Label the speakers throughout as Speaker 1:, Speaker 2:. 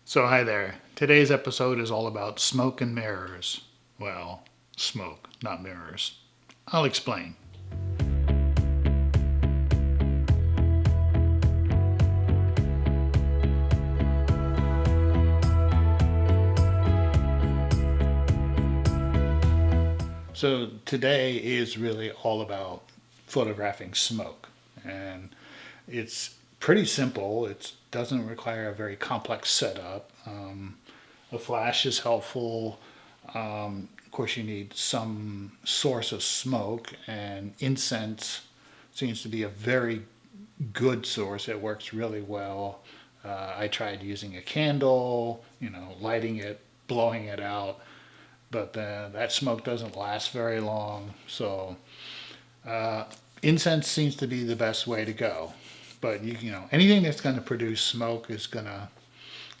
Speaker 1: So hi there. Today's episode is all about smoke and mirrors. Well, smoke, not mirrors. I'll explain. So today is really all about photographing smoke. And it's pretty simple. It doesn't require a very complex setup. A flash is helpful. Of course, you need some source of smoke, and incense seems to be a very good source. It works really well. I tried using a candle, lighting it, blowing it out, but that smoke doesn't last very long. So uh, incense seems to be the best way to go. But anything that's going to produce smoke is going to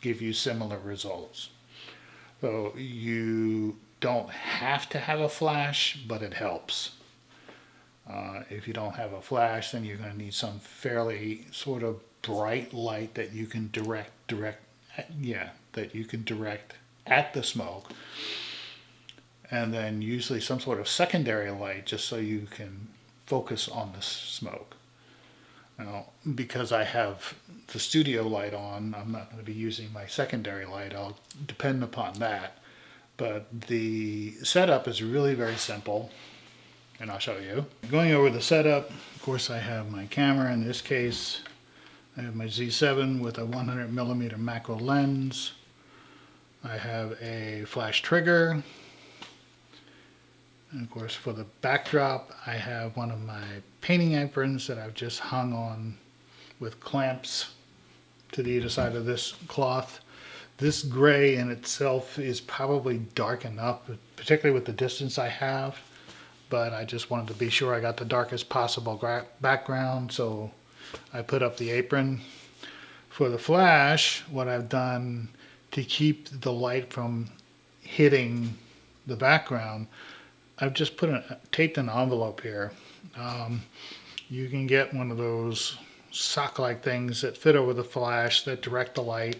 Speaker 1: give you similar results. So you don't have to have a flash, but it helps. If you don't have a flash, then you're going to need some fairly sort of bright light that you can that you can direct at the smoke, and then usually some sort of secondary light just so you can focus on the smoke. Now, because I have the studio light on, I'm not going to be using my secondary light. I'll depend upon that. But the setup is really very simple, and I'll show you. Going over the setup, of course I have my camera. In this case, I have my Z7 with a 100mm macro lens. I have a flash trigger. And of course, for the backdrop, I have one of my painting aprons that I've just hung on with clamps to the either side of this cloth. This gray in itself is probably dark enough, particularly with the distance I have, but I just wanted to be sure I got the darkest possible background, so I put up the apron. For the flash, what I've done to keep the light from hitting the background, I've just taped an envelope here. You can get one of those sock-like things that fit over the flash that direct the light.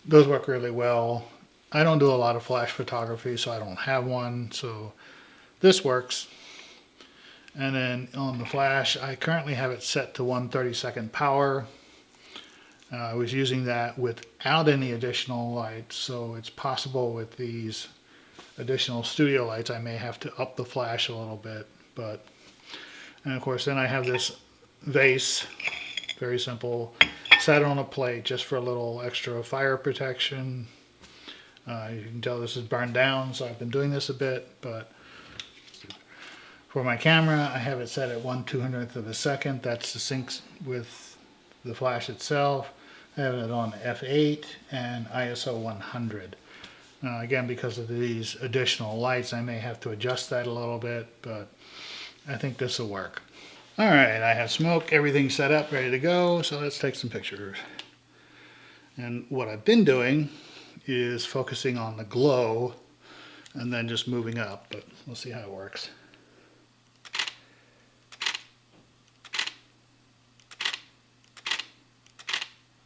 Speaker 1: Those work really well. I don't do a lot of flash photography, so I don't have one, so this works. And then on the flash, I currently have it set to 1/32 power. I was using that without any additional lights, so it's possible with these additional studio lights I may have to up the flash a little bit. And of course then I have this vase, very simple, set on a plate just for a little extra fire protection. You can tell this is burned down, so I've been doing this a bit. But for my camera, I have it set at 1/200th of a second. That's the sync with the flash itself. I have it on f8 and ISO 100. Again, because of these additional lights, I may have to adjust that a little bit, but I think this will work. All right, I have smoke, everything set up, ready to go, so let's take some pictures. And what I've been doing is focusing on the glow and then just moving up, but we'll see how it works.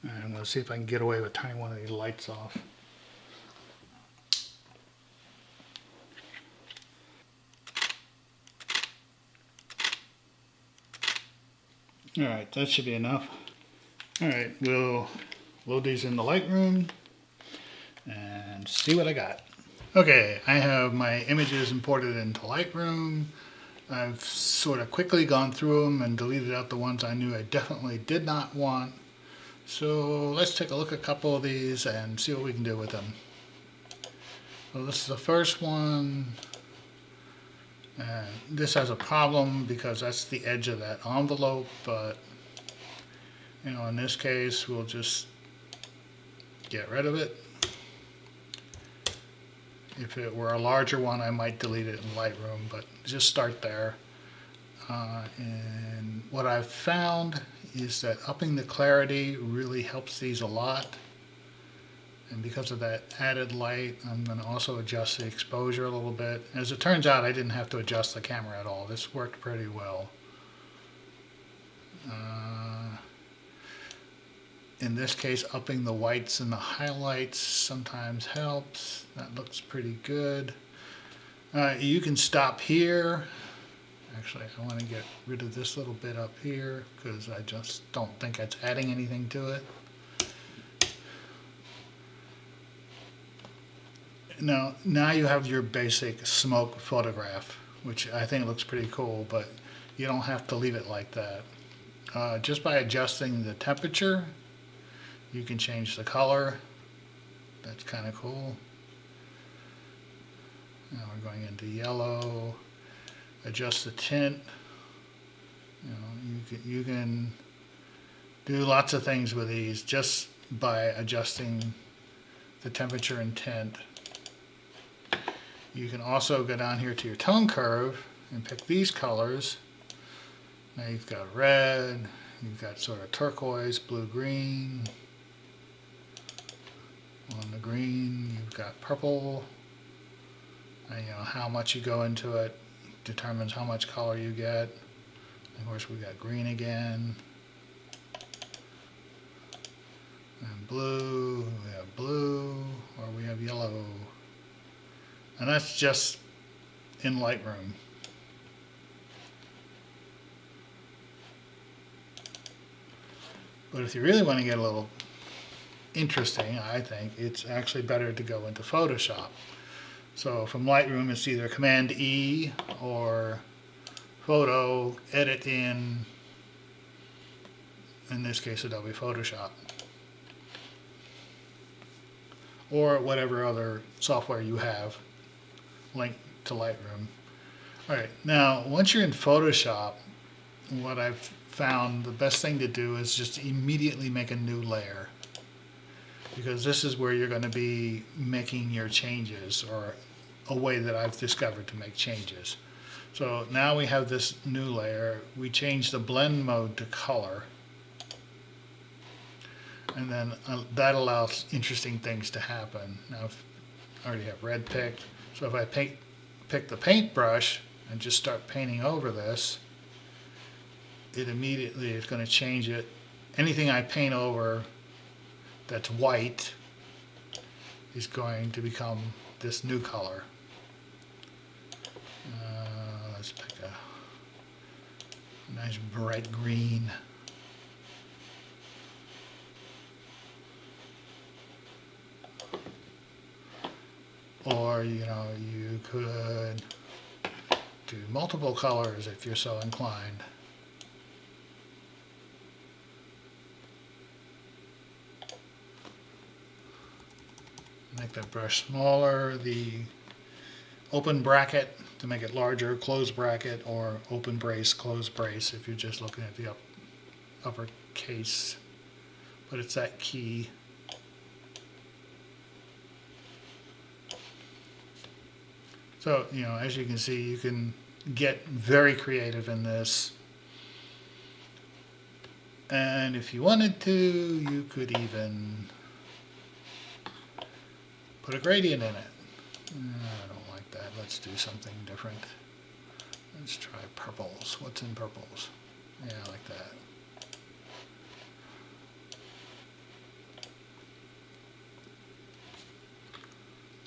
Speaker 1: All right, I'm going to see if I can get away with turning one of these lights off. All right, that should be enough. All right, we'll load these in the Lightroom and see what I got. Okay, I have my images imported into Lightroom. I've sort of quickly gone through them and deleted out the ones I knew I definitely did not want. So let's take a look at a couple of these and see what we can do with them. So this is the first one. This has a problem because that's the edge of that envelope, but in this case we'll just get rid of it. If it were a larger one, I might delete it in Lightroom, but just start there. And what I've found is that upping the clarity really helps these a lot. And because of that added light, I'm going to also adjust the exposure a little bit. As it turns out, I didn't have to adjust the camera at all. This worked pretty well. In this case, upping the whites and the highlights sometimes helps. That looks pretty good. You can stop here. Actually, I want to get rid of this little bit up here because I just don't think it's adding anything to it. Now you have your basic smoke photograph, which I think looks pretty cool, but you don't have to leave it like that. Just by adjusting the temperature, you can change the color. That's kind of cool. Now we're going into yellow. Adjust the tint. You can do lots of things with these just by adjusting the temperature and tint. You can also go down here to your tone curve and pick these colors. Now you've got red, you've got sort of turquoise, blue, green. On the green, you've got purple. And how much you go into it determines how much color you get. Of course, we got green again. And blue, we have blue, or we have yellow. And that's just in Lightroom. But if you really want to get a little interesting, I think it's actually better to go into Photoshop. So from Lightroom, it's either Command E or Photo, Edit in this case, Adobe Photoshop. Or whatever other software you have linked to Lightroom. All right, now once you're in Photoshop, what I've found the best thing to do is just immediately make a new layer, because this is where you're going to be making your changes, or a way that I've discovered to make changes. So now we have this new layer. We change the blend mode to color, and then that allows interesting things to happen. Now I already have red picked, so if I pick the paintbrush and just start painting over this, it immediately is going to change it. Anything I paint over that's white is going to become this new color. Let's pick a nice bright green. Or, you could do multiple colors if you're so inclined. Make that brush smaller, the open bracket to make it larger, close bracket, or open brace, close brace if you're just looking at the upper case. But it's that key. So, as you can see, you can get very creative in this. And if you wanted to, you could even put a gradient in it. I don't like that. Let's do something different. Let's try purples. What's in purples? Yeah, I like that.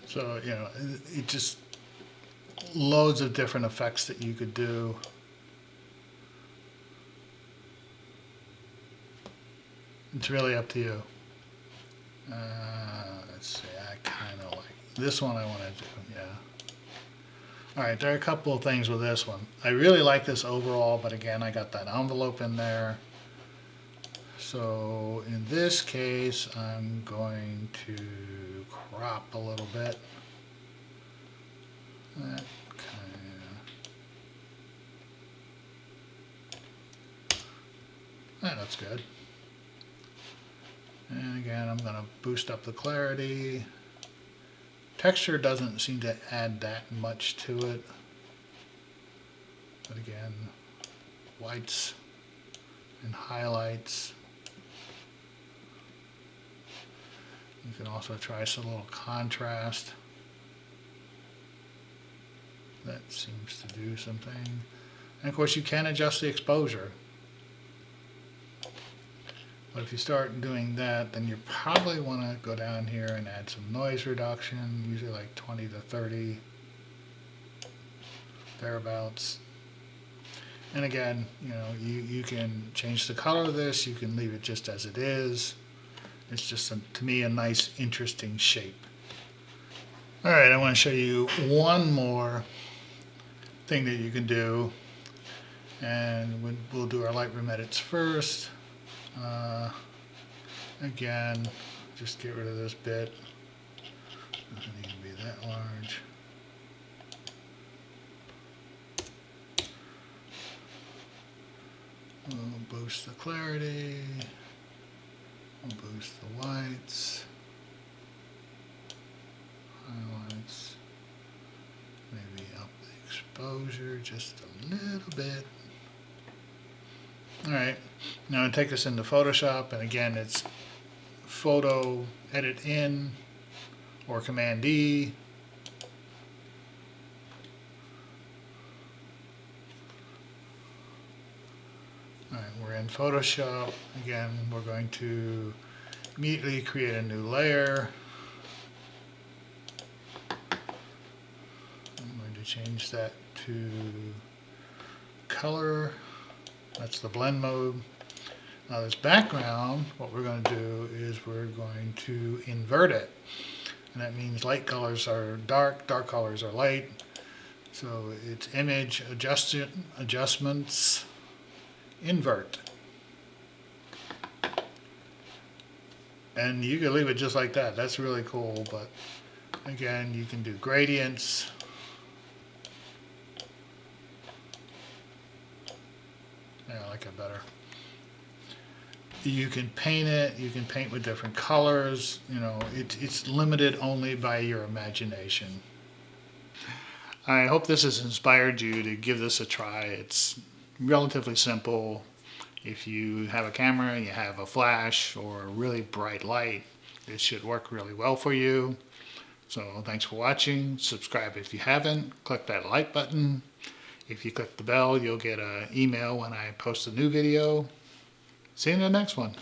Speaker 1: So, it just loads of different effects that you could do. It's really up to you. Let's see, I kind of like this one. I want to do, yeah. All right, there are a couple of things with this one. I really like this overall, but again, I got that envelope in there. So in this case, I'm going to crop a little bit. That that's good. And again, I'm going to boost up the clarity. Texture doesn't seem to add that much to it. But again, whites and highlights. You can also try some little contrast. That seems to do something. And of course, you can adjust the exposure. But if you start doing that, then you probably want to go down here and add some noise reduction, usually like 20 to 30, thereabouts. And again, you can change the color of this, you can leave it just as it is. It's just, to me, a nice, interesting shape. All right, I want to show you one more thing that you can do. And we'll do our Lightroom edits first. Again, just get rid of this bit. Doesn't need to be that large. We'll boost the clarity. We'll boost the whites. Highlights. Maybe up the exposure just a little bit. Alright, now I take this into Photoshop, and again it's Photo Edit In or Command E. Alright, we're in Photoshop. Again, we're going to immediately create a new layer. I'm going to change that to color. That's the blend mode. Now this background, what we're going to do is we're going to invert it. And that means light colors are dark, dark colors are light. So it's image adjustments, invert. And you can leave it just like that. That's really cool. But again, you can do gradients. Yeah, I like it better. You can paint it. You can paint with different colors. It's limited only by your imagination. I hope this has inspired you to give this a try. It's relatively simple. If you have a camera, you have a flash or a really bright light, it should work really well for you. So thanks for watching. Subscribe if you haven't. Click that like button. If you click the bell, you'll get an email when I post a new video. See you in the next one.